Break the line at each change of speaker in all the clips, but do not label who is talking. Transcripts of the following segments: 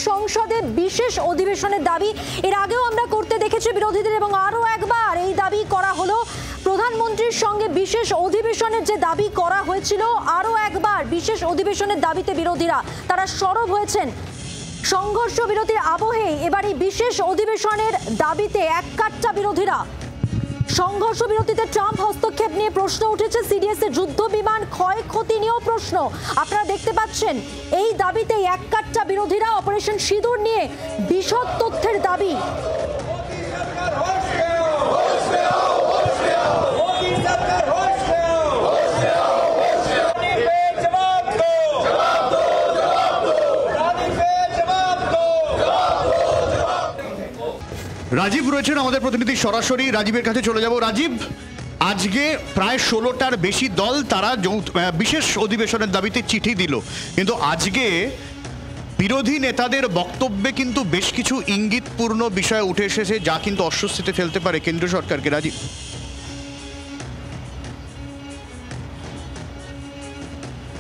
সংসদে বিশেষ অধিবেশনের দাবি এর আগেও আমরা করতে দেখেছি বিরোধীদের, এবং আরও একবার এই দাবি করা হলো। প্রধানমন্ত্রীর সঙ্গে বিশেষ অধিবেশনের যে দাবি করা হয়েছিল, আরও একবার বিশেষ অধিবেশনের দাবিতে বিরোধীরা তারা সরব হয়েছেন। সংঘর্ষ বিরতির আবহে এবার এই বিশেষ অধিবেশনের দাবিতে এককাট্টা বিরোধীরা। সংঘর্ষ বিরতিতে ট্রাম্প হস্তক্ষেপ নিয়ে প্রশ্ন উঠেছে, সিডিএস এর যুদ্ধ বিমান ক্ষয়ক্ষতি নিয়েও প্রশ্ন। আপনারা দেখতে পাচ্ছেন এই দাবিতে এককাট্টা বিরোধীরা। অপারেশন সিঁদুর নিয়ে বিশদ তথ্যের দাবি।
রাজীব রয়েছেন আমাদের প্রতিনিধি, সরাসরি রাজীবের কাছে চলে যাব। রাজীব, আজকে প্রায় 16টার বেশি দল তারা বিশেষ অধিবেশনের দাবিতে চিঠি দিল, কিন্তু আজকে বিরোধী নেতাদের বক্তব্যে কিন্তু বেশ কিছু ইঙ্গিতপূর্ণ বিষয় উঠে এসেছে, যা কিন্তু অস্বস্তিতে ফেলতে পারে কেন্দ্রীয় সরকারকে। রাজীব,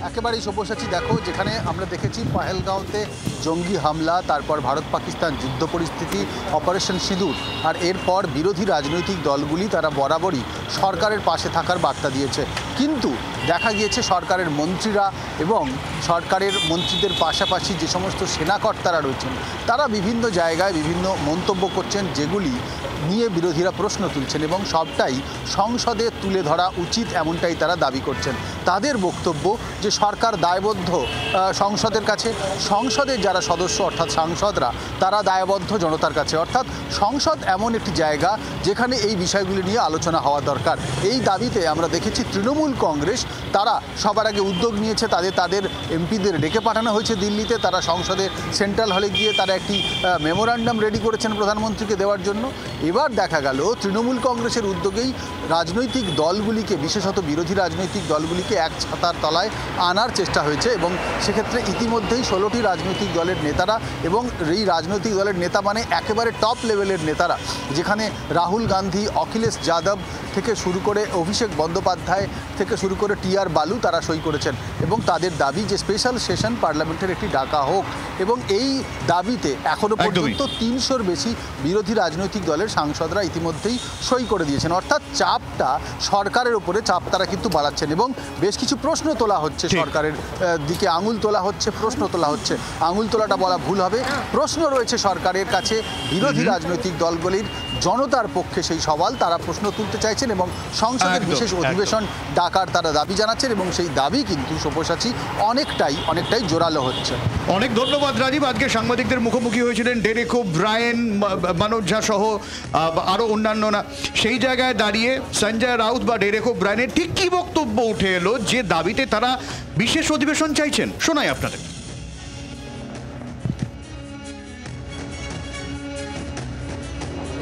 একেবারেই সব্যসাচী, দেখো যেখানে আমরা দেখেছি পহেলগাঁওতে জঙ্গি হামলা, তারপর ভারত পাকিস্তান যুদ্ধ পরিস্থিতি, অপারেশন সিঁদুর, আর এরপর বিরোধী রাজনৈতিক দলগুলি তারা বরাবরই সরকারের পাশে থাকার বার্তা দিয়েছে। কিন্তু দেখা গিয়েছে সরকারের মন্ত্রীরা এবং সরকারের মন্ত্রীদের পাশাপাশি যে সমস্ত সেনাকর্তারা রয়েছেন তারা বিভিন্ন জায়গায় বিভিন্ন মন্তব্য করছেন, যেগুলি নিয়ে বিরোধীরা প্রশ্ন তুলছেন এবং সবটাই সংসদে তুলে ধরা উচিত এমনটাই তারা দাবি করছেন। তাদের বক্তব্য যে সরকার দায়বদ্ধ সংসদের কাছে, সংসদের যারা সদস্য অর্থাৎ সাংসদরা তারা দায়বদ্ধ জনতার কাছে, অর্থাৎ সংসদ এমন একটি জায়গা যেখানে এই বিষয়গুলি নিয়ে আলোচনা হওয়া দরকার। এই দাবিতে আমরা দেখেছি তৃণমূল কংগ্রেস তারা সবার আগে উদ্যোগ নিয়েছে, তাদের এমপিদের ডেকে পাঠানো হয়েছে দিল্লিতে, তারা সংসদের সেন্ট্রাল হলে গিয়ে তারা একটি মেমোরান্ডাম রেডি করেছেন প্রধানমন্ত্রীকে দেওয়ার জন্য। এবার দেখা গেল তৃণমূল কংগ্রেসের উদ্যোগেই রাজনৈতিক দলগুলিকে, বিশেষত বিরোধী রাজনৈতিক দলগুলিকে এক ছাতার তলায় আনার চেষ্টা হয়েছে এবং সেক্ষেত্রে ইতিমধ্যেই 16টি রাজনৈতিক দলের নেতারা, এবং এই রাজনৈতিক দলের নেতা মানে একেবারে টপ লেভেলের নেতারা, যেখানে রাহুল গান্ধী, অখিলেশ যাদব থেকে শুরু করে অভিষেক বন্দ্যোপাধ্যায় থেকে শুরু করে টিআর বালু তারা সই করেছেন এবং তাদের দাবি যে স্পেশাল সেশন পার্লামেন্টের একটি ডাকা হোক। এবং এই দাবিতে এখনো পর্যন্ত 300-র বেশি বিরোধী রাজনৈতিক দলের সাংসদরা ইতিমধ্যেই সই করে দিয়েছেন, অর্থাৎ চাপটা সরকারের উপরে চাপ তারা কিন্তু বাড়াচ্ছেন এবং বেশ কিছু প্রশ্ন তোলা হচ্ছে, সরকারের দিকে আঙুল তোলা হচ্ছে, প্রশ্ন তোলা হচ্ছে। আঙুল তোলাটা বলা ভুল হবে, প্রশ্ন রয়েছে সরকারের কাছে। বিরোধী রাজনৈতিক দলগুলির জনতার পক্ষে সেই সওয়াল তারা প্রশ্ন তুলতে চাইছেন এবং সংসদের বিশেষ অধিবেশন ডাকার তারা দাবি জানাচ্ছেন এবং সেই দাবি কিন্তু সব্যসাচী অনেকটাই জোরালো হচ্ছে।
অনেক ধন্যবাদ রাজীব। আজকে সাংবাদিকদের মুখোমুখি হয়েছিলেন ডেরেক ওব্রায়েন, মানোজ ঝা সহ আরও অন্যান্যরা। সেই জায়গায় দাঁড়িয়ে সঞ্জয় রাউত বা ডেরেক ওব্রায়েনের ঠিক কী বক্তব্য উঠে এলো যে দাবিতে তারা বিশেষ অধিবেশন চাইছেন, শোনাই আপনাদের।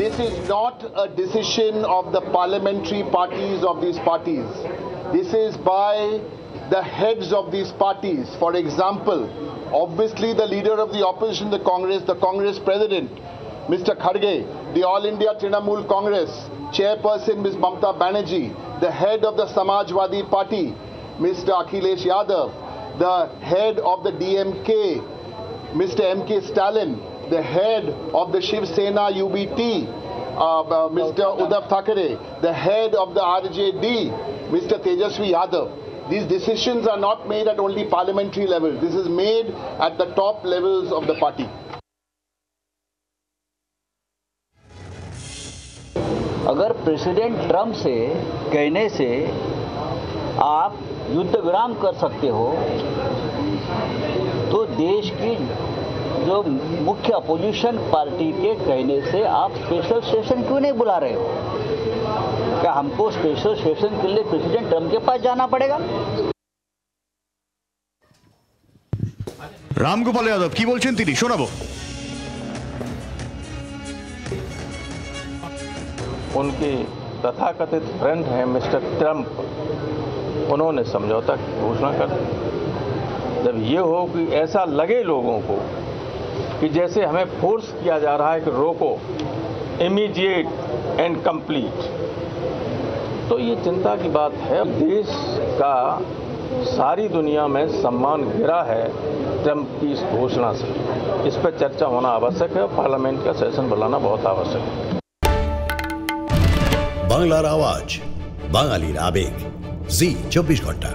This is not a decision of the parliamentary parties of these parties. This is by the heads of these parties. For example, obviously the leader of the opposition, the Congress president, Mr. Kharge, the All India Trinamool Congress chairperson, Ms. Mamata Banerjee, the head of the Samajwadi Party, Mr. Akhilesh Yadav, the head of the DMK, Mr. M.K. Stalin, the head of the Shiv Sena UBT, Mr. Uddhav Thackeray, the head of the RJD, Mr. Tejasvi Yadav. These decisions are not made at only parliamentary level. This is made at the top levels of the party.
अगर president Trump से कहने से आप युद्ध विराम कर सकते हो, तो देश की जो मुख्य अपोजिशन पार्टी के कहने से आप स्पेशल सेशन क्यों नहीं बुला रहे हो? क्या हमको स्पेशल सेशन के लिए प्रेसिडेंट ट्रम्प के पास जाना पड़ेगा?
রামগোপাল যাদব কি বলছেন তিনি, শোনাবো।
उनके तथाकथित फ्रेंड हैं मिस्टर ट्रम्प, उन्होंने समझौता की घोषणा कर दी। जब ये हो कि ऐसा लगे लोगों को कि जैसे हमें फोर्स किया जा रहा है कि रोको, इमीडिएट एंड कंप्लीट, तो ये चिंता की बात है। देश का सारी दुनिया में सम्मान गिरा है, ट्रंप की इस घोषणा से इस पर चर्चा होना आवश्यक है और पार्लियामेंट का सेशन बुलाना बहुत आवश्यक है।
বাংলার আওয়াজ, বাঙালির আবেগ, জি 24 ঘন্টা।